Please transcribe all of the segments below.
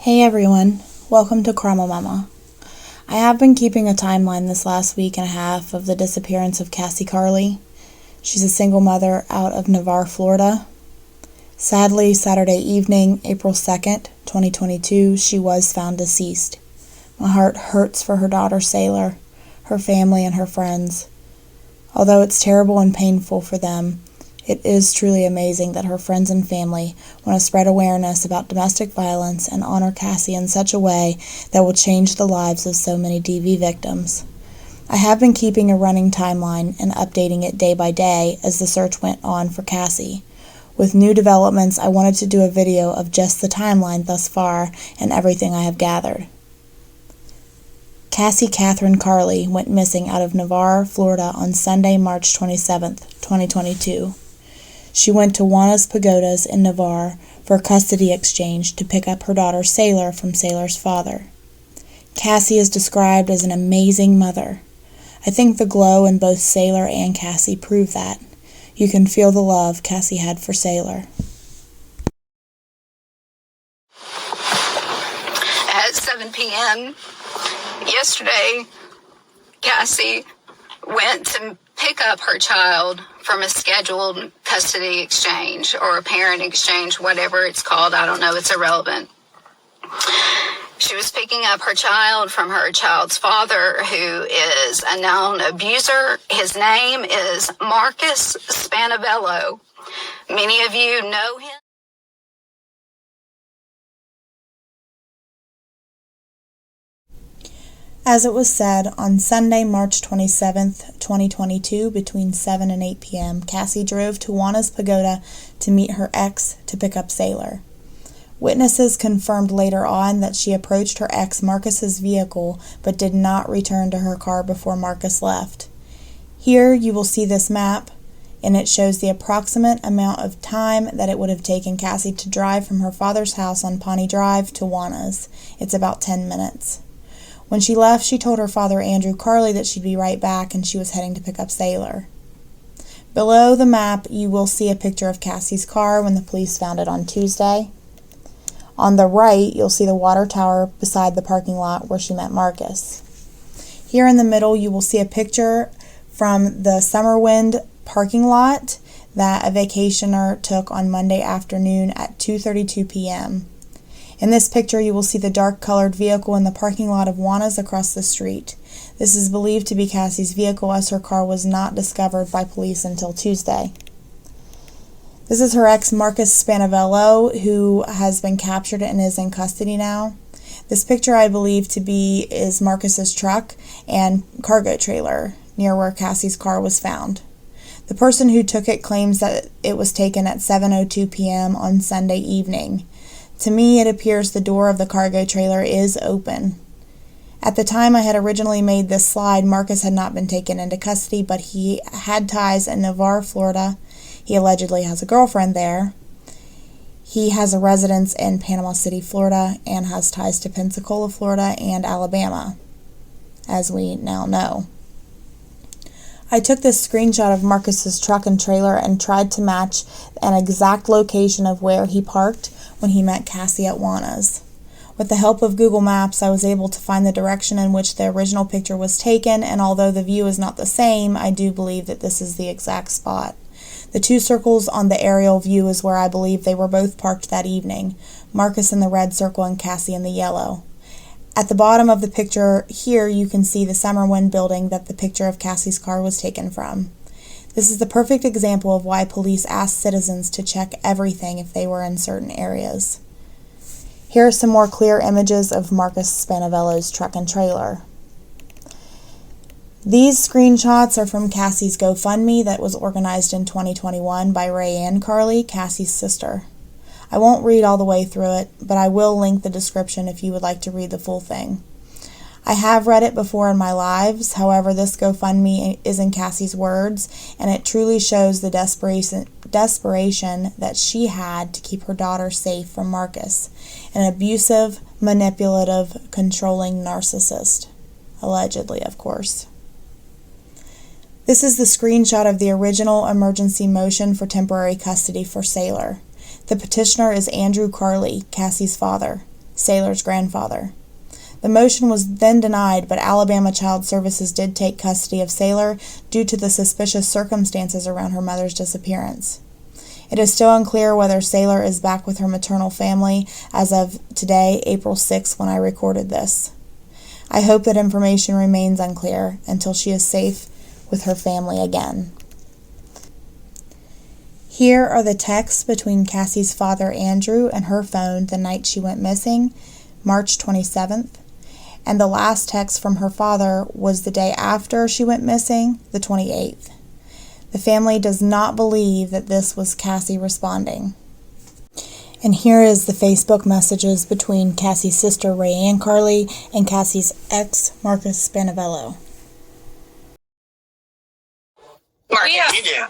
Hey everyone, welcome to CramaMama. I have been keeping a timeline this last week and a half of the disappearance of Cassie Carli. She's a single mother out of Navarre, Florida. Sadly, Saturday evening, April 2nd, 2022, she was found deceased. My heart hurts for her daughter Saylor, her family, and her friends. Although it's terrible and painful for them, it is truly amazing that her friends and family want to spread awareness about domestic violence and honor Cassie in such a way that will change the lives of so many DV victims. I have been keeping a running timeline and updating it day by day as the search went on for Cassie. With new developments, I wanted to do a video of just the timeline thus far and everything I have gathered. Cassie Catherine Carli went missing out of Navarre, Florida on Sunday, March 27th, 2022. She went to Juana's Pagodas in Navarre for a custody exchange to pick up her daughter Saylor from Saylor's father. Cassie is described as an amazing mother. I think the glow in both Saylor and Cassie prove that. You can feel the love Cassie had for Saylor. At 7 p.m. yesterday, Cassie went to pick up her child from a scheduled custody exchange or a parent exchange, whatever it's called. I don't know. It's irrelevant. She was picking up her child from her child's father, who is a known abuser. His name is Marcus Spanavello. Many of you know him. As it was said, on Sunday, March 27th, 2022, between 7 and 8 p.m., Cassie drove to Juana's Pagoda to meet her ex to pick up Saylor. Witnesses confirmed later on that she approached her ex Marcus's vehicle but did not return to her car before Marcus left. Here you will see this map, and it shows the approximate amount of time that it would have taken Cassie to drive from her father's house on Pawnee Drive to Juana's. It's about 10 minutes. When she left, she told her father, Andrew Carli, that she'd be right back and she was heading to pick up Saylor. Below the map, you will see a picture of Cassie's car when the police found it on Tuesday. On the right, you'll see the water tower beside the parking lot where she met Marcus. Here in the middle, you will see a picture from the Summerwind parking lot that a vacationer took on Monday afternoon at 2:32 p.m. In this picture, you will see the dark-colored vehicle in the parking lot of Juana's across the street. This is believed to be Cassie's vehicle, as her car was not discovered by police until Tuesday. This is her ex, Marcus Spanavello, who has been captured and is in custody now. This picture I believe to be is Marcus's truck and cargo trailer near where Cassie's car was found. The person who took it claims that it was taken at 7:02 p.m. on Sunday evening. To me, it appears the door of the cargo trailer is open. At the time I had originally made this slide, Marcus had not been taken into custody, but he had ties in Navarre, Florida. He allegedly has a girlfriend there. He has a residence in Panama City, Florida, and has ties to Pensacola, Florida, and Alabama, as we now know. I took this screenshot of Marcus's truck and trailer and tried to match an exact location of where he parked when he met Cassie at Juana's. With the help of Google Maps, I was able to find the direction in which the original picture was taken, and although the view is not the same, I do believe that this is the exact spot. The two circles on the aerial view is where I believe they were both parked that evening, Marcus in the red circle and Cassie in the yellow. At the bottom of the picture here, you can see the Summerwind building that the picture of Cassie's car was taken from. This is the perfect example of why police ask citizens to check everything if they were in certain areas. Here are some more clear images of Marcus Spanavello's truck and trailer. These screenshots are from Cassie's GoFundMe that was organized in 2021 by Rayanne Carli, Cassie's sister. I won't read all the way through it, but I will link the description if you would like to read the full thing. I have read it before in my lives, however this GoFundMe is in Cassie's words, and it truly shows the desperation that she had to keep her daughter safe from Marcus, an abusive, manipulative, controlling narcissist. Allegedly, of course. This is the screenshot of the original emergency motion for temporary custody for Saylor. The petitioner is Andrew Carli, Cassie's father, Saylor's grandfather. The motion was then denied, but Alabama Child Services did take custody of Saylor due to the suspicious circumstances around her mother's disappearance. It is still unclear whether Saylor is back with her maternal family as of today, April 6, when I recorded this. I hope that information remains unclear until she is safe with her family again. Here are the texts between Cassie's father Andrew and her phone the night she went missing, March 27th, and the last text from her father was the day after she went missing, the 28th. The family does not believe that this was Cassie responding. And here is the Facebook messages between Cassie's sister Rayanne Carli and Cassie's ex, Marcus Spanavello.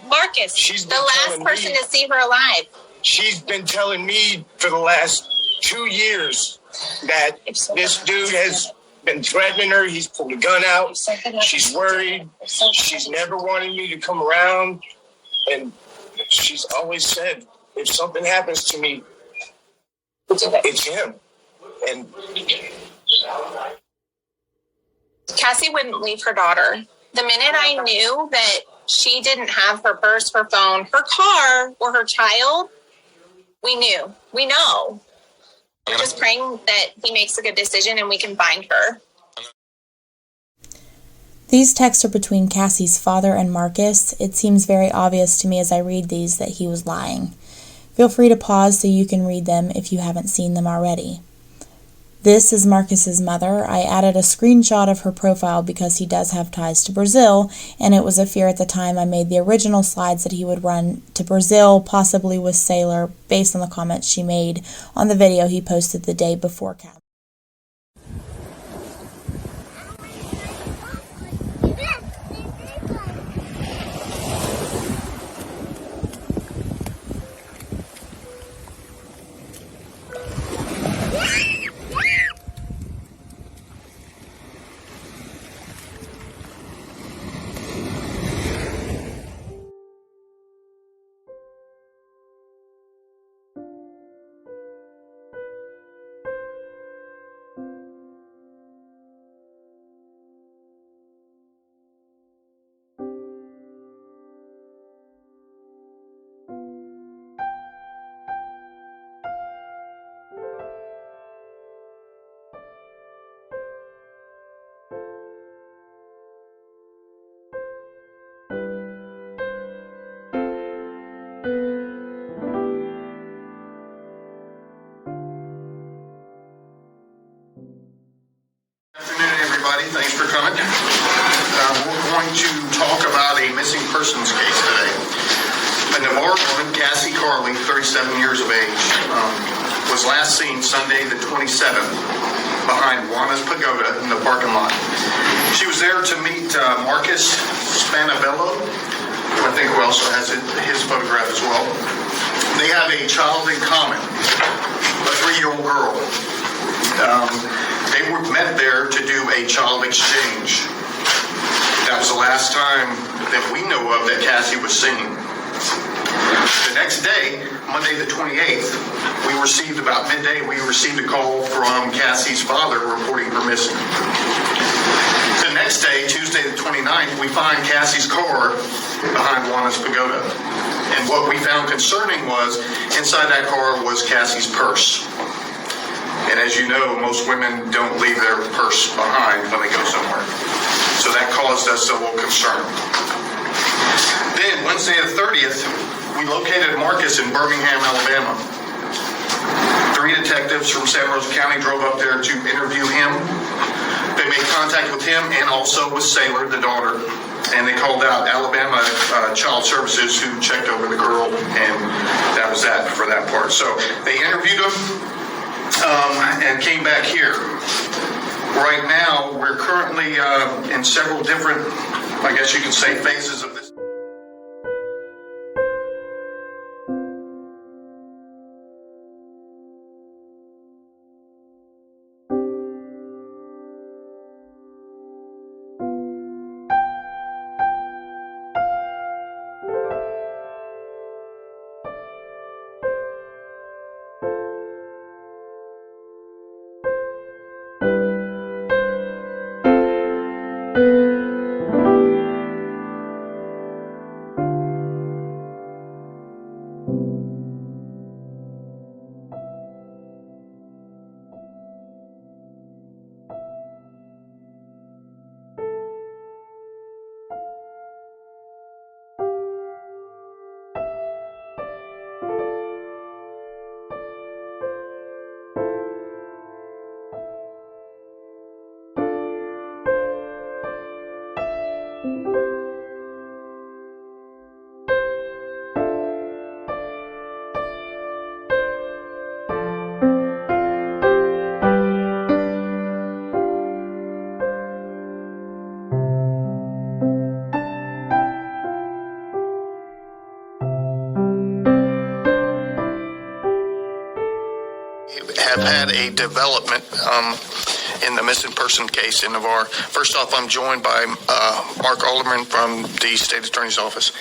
Marcus, she's the last person to see her alive. She's been telling me for the last 2 years that this dude has been threatening her. He's pulled a gun out. She's worried. She's never wanted me to come around. And she's always said, if something happens to me, it's him. And Cassie wouldn't leave her daughter. The minute I knew that she didn't have her purse, her phone, her car, or her child, we knew. We know. We're just praying that he makes a good decision and we can find her. These texts are between Cassie's father and Marcus. It seems very obvious to me as I read these that he was lying. Feel free to pause so you can read them if you haven't seen them already. This is Marcus's mother. I added a screenshot of her profile because he does have ties to Brazil, and it was a fear at the time I made the original slides that he would run to Brazil, possibly with Saylor, based on the comments she made on the video he posted the day before Canva. Thanks for coming. We're going to talk about a missing persons case today. A Navarre woman, Cassie Carli, 37 years of age, was last seen Sunday the 27th behind Juana's Pagoda in the parking lot. She was there to meet Marcus Spanavello, who I think also has his photograph as well. They have a child in common, a 3-year-old girl. They were met there to do a child exchange. That was the last time that we know of that Cassie was seen. The next day, Monday the 28th, about midday, we received a call from Cassie's father reporting her missing. The next day, Tuesday the 29th, we find Cassie's car behind Juana's Pagoda. And what we found concerning was, inside that car was Cassie's purse. And as you know, most women don't leave their purse behind when they go somewhere. So that caused us a little concern. Then, Wednesday the 30th, we located Marcus in Birmingham, Alabama. 3 detectives from San Jose County drove up there to interview him. They made contact with him and also with Saylor, the daughter, and they called out Alabama Child Services, who checked over the girl, and that was that for that part. So they interviewed him and came back here. Right now, we're currently in several different, I guess you can say, phases of this. Have had a development in the missing person case in Navarre. First off, I'm joined by Mark Alderman from the State Attorney's Office.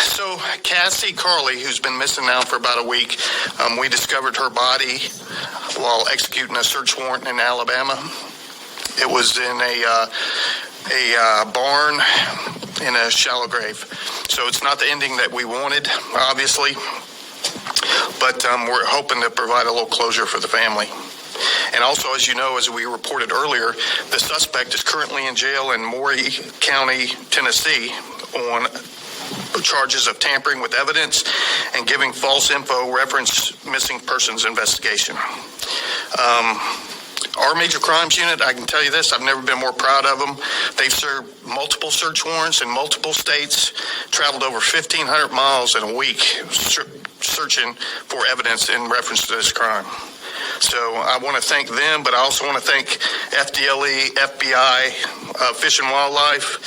So Cassie Carli, who's been missing now for about a week, we discovered her body while executing a search warrant in Alabama. It was in a barn in a shallow grave. So it's not the ending that we wanted, obviously. But we're hoping to provide a little closure for the family. And also, as you know, as we reported earlier, the suspect is currently in jail in Maury County, Tennessee, on charges of tampering with evidence and giving false info reference missing persons investigation. Our major crimes unit, I can tell you this, I've never been more proud of them. They've served multiple search warrants in multiple states, traveled over 1,500 miles in a week searching for evidence in reference to this crime. So I want to thank them, but I also want to thank FDLE, FBI, Fish and Wildlife,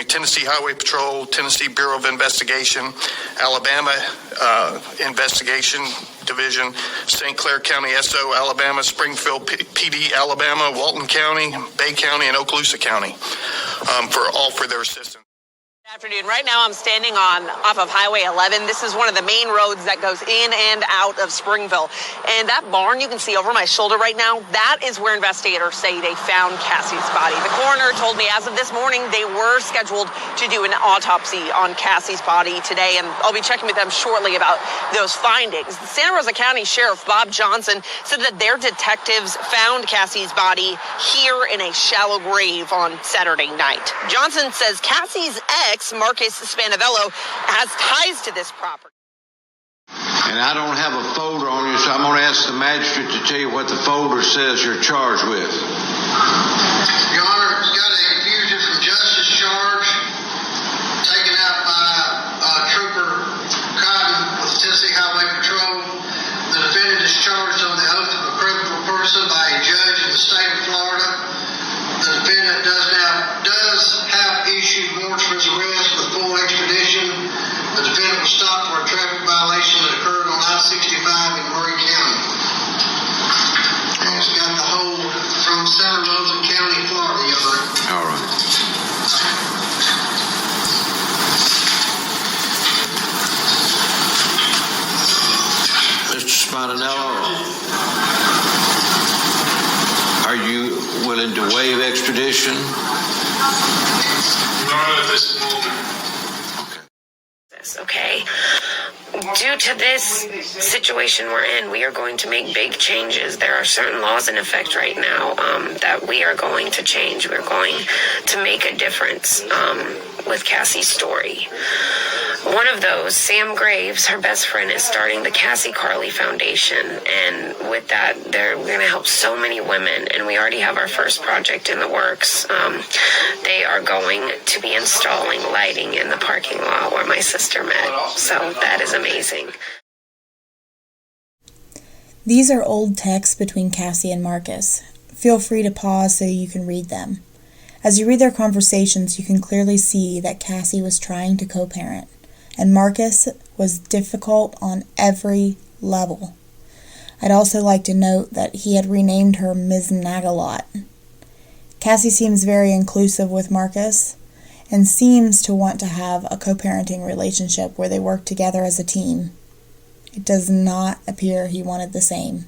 Tennessee Highway Patrol, Tennessee Bureau of Investigation, Alabama Investigation Division, St. Clair County SO, Alabama, Springfield PD, Alabama, Walton County, Bay County, and Okaloosa County for their assistance. Good afternoon. Right now I'm standing off of Highway 11. This is one of the main roads that goes in and out of Springville. And that barn you can see over my shoulder right now, that is where investigators say they found Cassie's body. The coroner told me as of this morning they were scheduled to do an autopsy on Cassie's body today, and I'll be checking with them shortly about those findings. The Santa Rosa County Sheriff Bob Johnson said that their detectives found Cassie's body here in a shallow grave on Saturday night. Johnson says Cassie's ex, Marcus Spanavello, has ties to this property. And I don't have a folder on you, so I'm going to ask the magistrate to tell you what the folder says you're charged with. Your Honor, it's got a confusion from justice charge taken out by Trooper Cotton with Tennessee Highway Patrol. The defendant is charged on the oath of a credible person by a judge in the state of Florida. The defendant does have issued warrants for his arrest with full expedition. The defendant was stopped for a traffic violation that occurred on I-65 in Maury County. It's got the whole from Santa Rosa County, Florida, Your Honor. All right. Mr. Spinanello, are you willing to waive extradition? Not at this moment. Okay. Due to this situation we're in, we are going to make big changes. There are certain laws in effect right now that we are going to change. We're going to make a difference with Cassie's story. One of those, Sam Graves, her best friend, is starting the Cassie Carli Foundation. And with that, we're going to help so many women. And we already have our first project in the works. They are going to be installing lighting in the parking lot where my sister met. So that is amazing. These are old texts between Cassie and Marcus. Feel free to pause so you can read them. As you read their conversations, you can clearly see that Cassie was trying to co-parent, and Marcus was difficult on every level. I'd also like to note that he had renamed her Ms. Nagalot. Cassie seems very inclusive with Marcus and seems to want to have a co-parenting relationship where they work together as a team. It does not appear he wanted the same.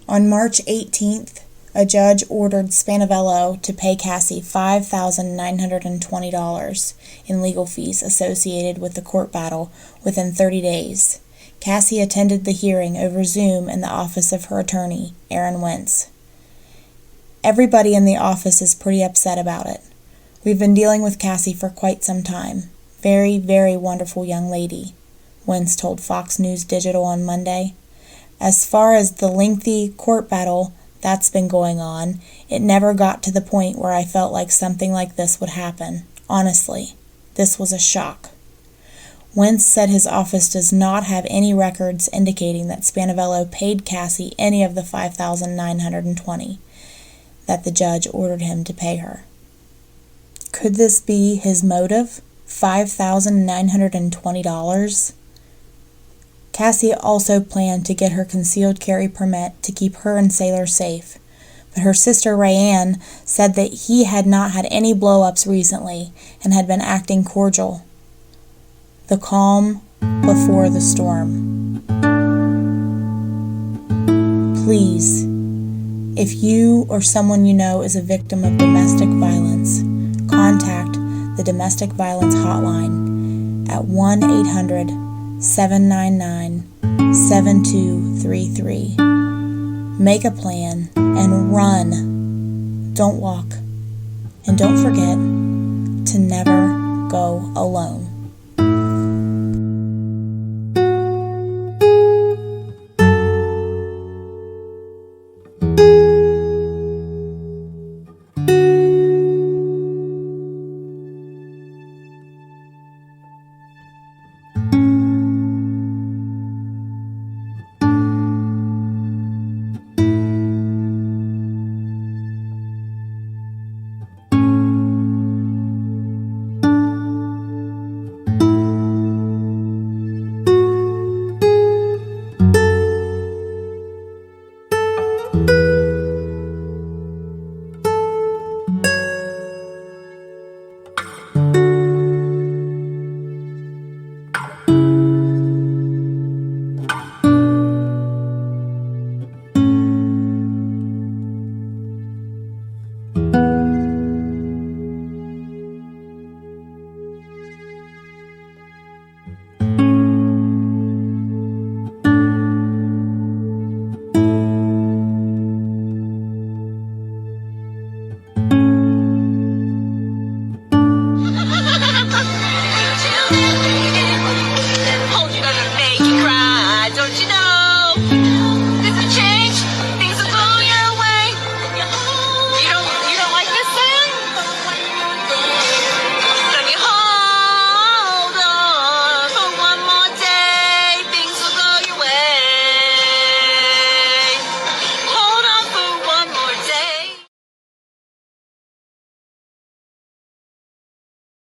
On March 18th, a judge ordered Spanavello to pay Cassie $5,920 in legal fees associated with the court battle within 30 days. Cassie attended the hearing over Zoom in the office of her attorney, Aaron Wentz. Everybody in the office is pretty upset about it. We've been dealing with Cassie for quite some time. Very, very wonderful young lady, Wentz told Fox News Digital on Monday. As far as the lengthy court battle that's been going on, it never got to the point where I felt like something like this would happen. Honestly, this was a shock. Wentz said his office does not have any records indicating that Spanavello paid Cassie any of the $5,920 that the judge ordered him to pay her. Could this be his motive? $5,920? Cassie also planned to get her concealed carry permit to keep her and Saylor safe, but her sister Rayanne said that he had not had any blow-ups recently and had been acting cordial. The calm before the storm. Please, if you or someone you know is a victim of domestic violence, contact the Domestic Violence Hotline at 1-800-799-7233. Make a plan and run. Don't walk. And don't forget to never go alone.